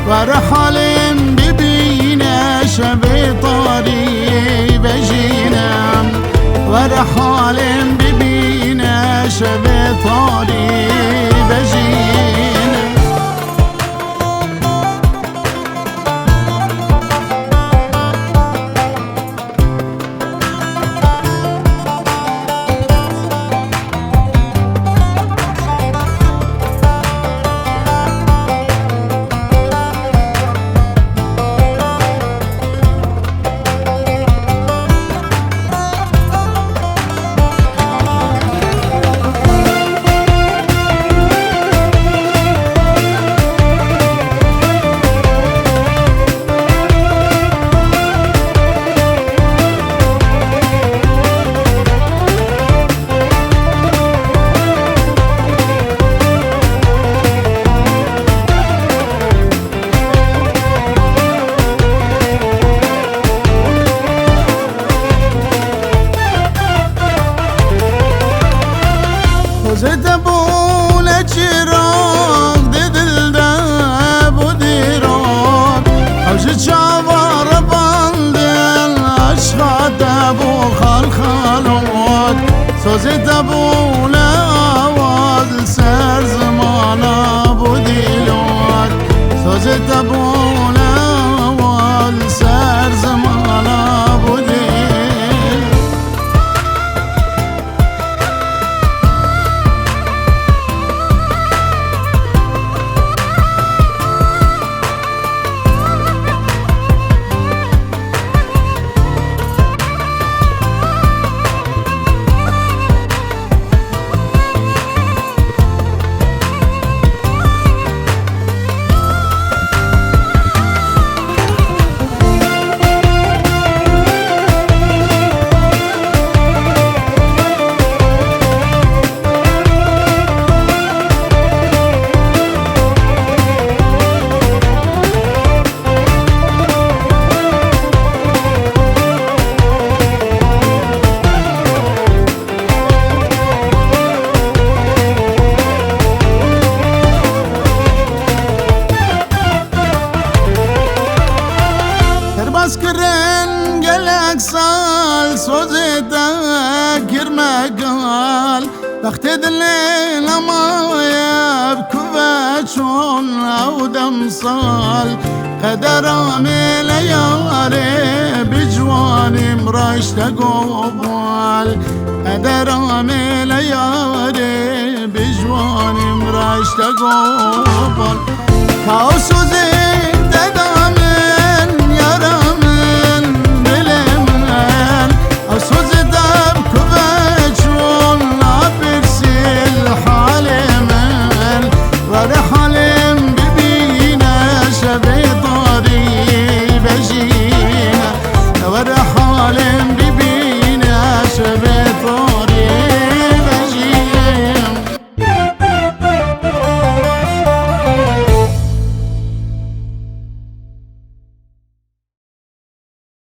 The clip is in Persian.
ورحلين ببينا شبي طريق بجينا ورحلين ببينا شبي طريق بجينا زدبونا چراغ دل دب و دیران اوج چاوار باندن عشق دب و خلخلوت زدبونا آواز سر زمانا بودیلوت زدبونا آواز سر زمانا بودیلوت Baskırın gelek sal sözde girme gal Vakti dilin ama yab küveçon avdam sal Kader amele yare bicvanim raşta gobal Kader amele yare bicvanim raşta gobal Kaos sözde dame